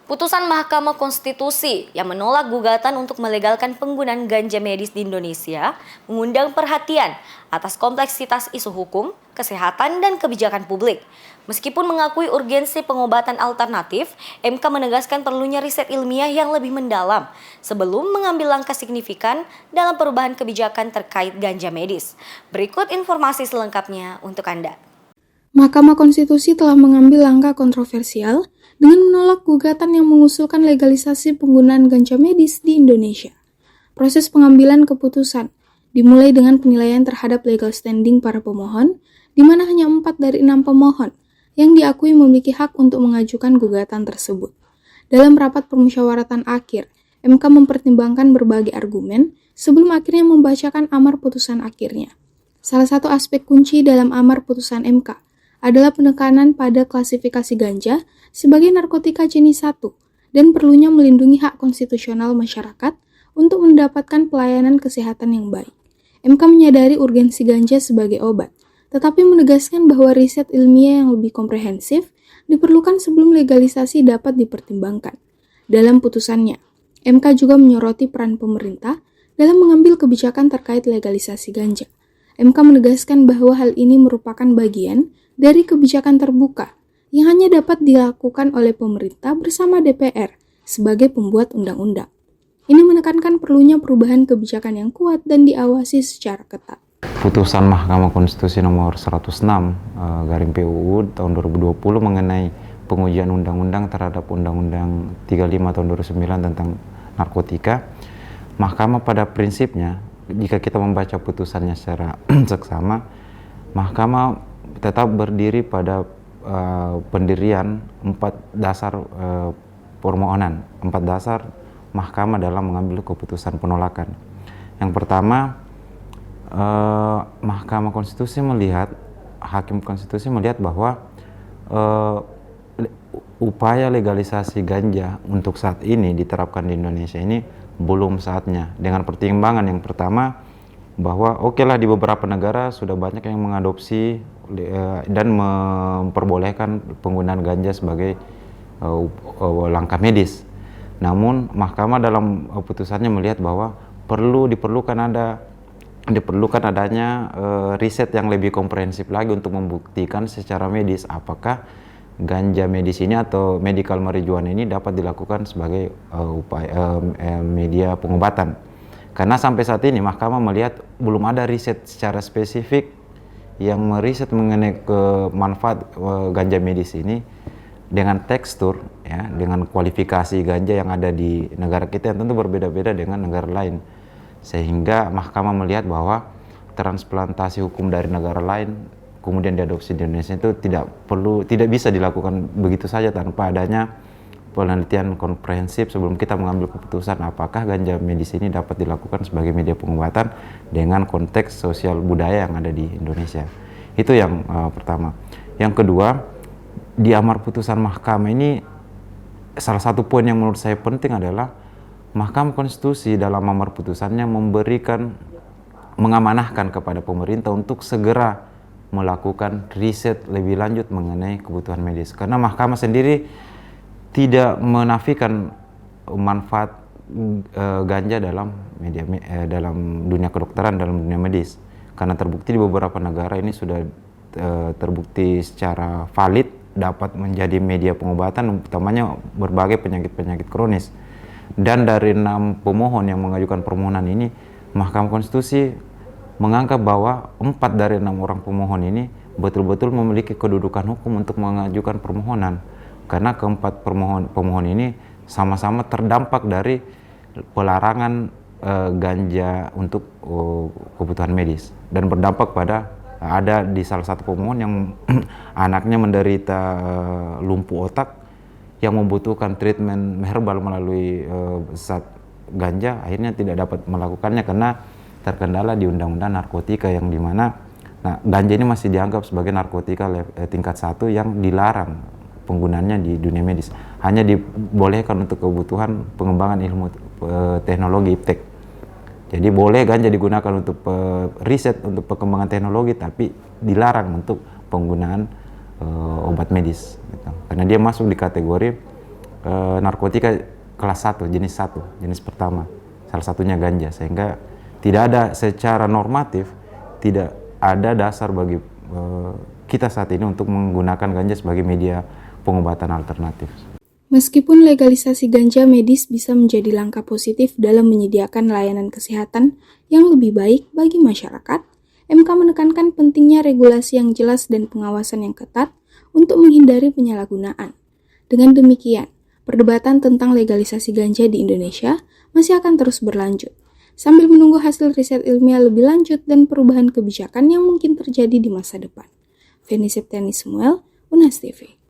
Putusan Mahkamah Konstitusi yang menolak gugatan untuk melegalkan penggunaan ganja medis di Indonesia mengundang perhatian atas kompleksitas isu hukum, kesehatan, dan kebijakan publik. Meskipun mengakui urgensi pengobatan alternatif, MK menegaskan perlunya riset ilmiah yang lebih mendalam sebelum mengambil langkah signifikan dalam perubahan kebijakan terkait ganja medis. Berikut informasi selengkapnya untuk Anda. Mahkamah Konstitusi telah mengambil langkah kontroversial dengan menolak gugatan yang mengusulkan legalisasi penggunaan ganja medis di Indonesia. Proses pengambilan keputusan dimulai dengan penilaian terhadap legal standing para pemohon, di mana hanya 4 dari 6 pemohon yang diakui memiliki hak untuk mengajukan gugatan tersebut. Dalam rapat permusyawaratan akhir, MK mempertimbangkan berbagai argumen sebelum akhirnya membacakan amar putusan akhirnya. Salah satu aspek kunci dalam amar putusan MK adalah penekanan pada klasifikasi ganja sebagai narkotika jenis 1 dan perlunya melindungi hak konstitusional masyarakat untuk mendapatkan pelayanan kesehatan yang baik. MK menyadari urgensi ganja sebagai obat, tetapi menegaskan bahwa riset ilmiah yang lebih komprehensif diperlukan sebelum legalisasi dapat dipertimbangkan. Dalam putusannya, MK juga menyoroti peran pemerintah dalam mengambil kebijakan terkait legalisasi ganja. MK menegaskan bahwa hal ini merupakan bagian dari kebijakan terbuka yang hanya dapat dilakukan oleh pemerintah bersama DPR sebagai pembuat undang-undang. Ini menekankan perlunya perubahan kebijakan yang kuat dan diawasi secara ketat. Putusan Mahkamah Konstitusi nomor 106 garing PUU tahun 2020 mengenai pengujian undang-undang terhadap Undang-Undang 35 tahun 2009 tentang narkotika. Mahkamah pada prinsipnya, jika kita membaca putusannya secara seksama, Mahkamah tetap berdiri pada pendirian 4 dasar permohonan, 4 dasar Mahkamah dalam mengambil keputusan penolakan. Yang pertama, Mahkamah Konstitusi melihat, Hakim Konstitusi melihat bahwa upaya legalisasi ganja untuk saat ini diterapkan di Indonesia ini belum saatnya, dengan pertimbangan yang pertama bahwa okelah di beberapa negara sudah banyak yang mengadopsi dan memperbolehkan penggunaan ganja sebagai langkah medis. Namun Mahkamah dalam putusannya melihat bahwa diperlukan adanya riset yang lebih komprehensif lagi untuk membuktikan secara medis apakah ganja medis ini atau medical marijuana ini dapat dilakukan sebagai media pengobatan. Karena sampai saat ini Mahkamah melihat belum ada riset secara spesifik yang meriset mengenai manfaat ganja medis ini dengan tekstur, ya, dengan kualifikasi ganja yang ada di negara kita yang tentu berbeda-beda dengan negara lain. Sehingga Mahkamah melihat bahwa transplantasi hukum dari negara lain kemudian diadopsi di Indonesia itu tidak bisa dilakukan begitu saja tanpa adanya penelitian komprehensif sebelum kita mengambil keputusan apakah ganja medis ini dapat dilakukan sebagai media pengobatan dengan konteks sosial budaya yang ada di Indonesia. Itu yang pertama. Yang kedua, di amar putusan Mahkamah ini salah satu poin yang menurut saya penting adalah Mahkamah Konstitusi dalam amar putusannya mengamanahkan kepada pemerintah untuk segera melakukan riset lebih lanjut mengenai kebutuhan medis. Karena Mahkamah sendiri tidak menafikan manfaat ganja dalam dunia kedokteran, dalam dunia medis. Karena terbukti di beberapa negara ini sudah terbukti secara valid dapat menjadi media pengobatan, utamanya berbagai penyakit-penyakit kronis. Dan dari 6 pemohon yang mengajukan permohonan ini, Mahkamah Konstitusi menganggap bahwa 4 dari 6 orang pemohon ini betul-betul memiliki kedudukan hukum untuk mengajukan permohonan. Karena keempat pemohon ini sama-sama terdampak dari pelarangan ganja untuk kebutuhan medis dan berdampak pada ada di salah satu pemohon yang anaknya menderita lumpuh otak yang membutuhkan treatment herbal melalui zat ganja, akhirnya tidak dapat melakukannya karena terkendala di undang-undang narkotika yang dimana ganja ini masih dianggap sebagai narkotika tingkat 1 yang dilarang penggunaannya di dunia medis, hanya dibolehkan untuk kebutuhan pengembangan ilmu teknologi iptek. Jadi boleh ganja digunakan untuk riset untuk perkembangan teknologi, tapi dilarang untuk penggunaan obat medis gitu. Karena dia masuk di kategori narkotika kelas 1, jenis 1, jenis pertama. Salah satunya ganja, sehingga tidak ada secara normatif, tidak ada dasar bagi kita saat ini untuk menggunakan ganja sebagai media pengobatan alternatif. Meskipun legalisasi ganja medis bisa menjadi langkah positif dalam menyediakan layanan kesehatan yang lebih baik bagi masyarakat, MK menekankan pentingnya regulasi yang jelas dan pengawasan yang ketat untuk menghindari penyalahgunaan. Dengan demikian, perdebatan tentang legalisasi ganja di Indonesia masih akan terus berlanjut, sambil menunggu hasil riset ilmiah lebih lanjut dan perubahan kebijakan yang mungkin terjadi di masa depan. Feni Septiani Samuel, UNAS TV.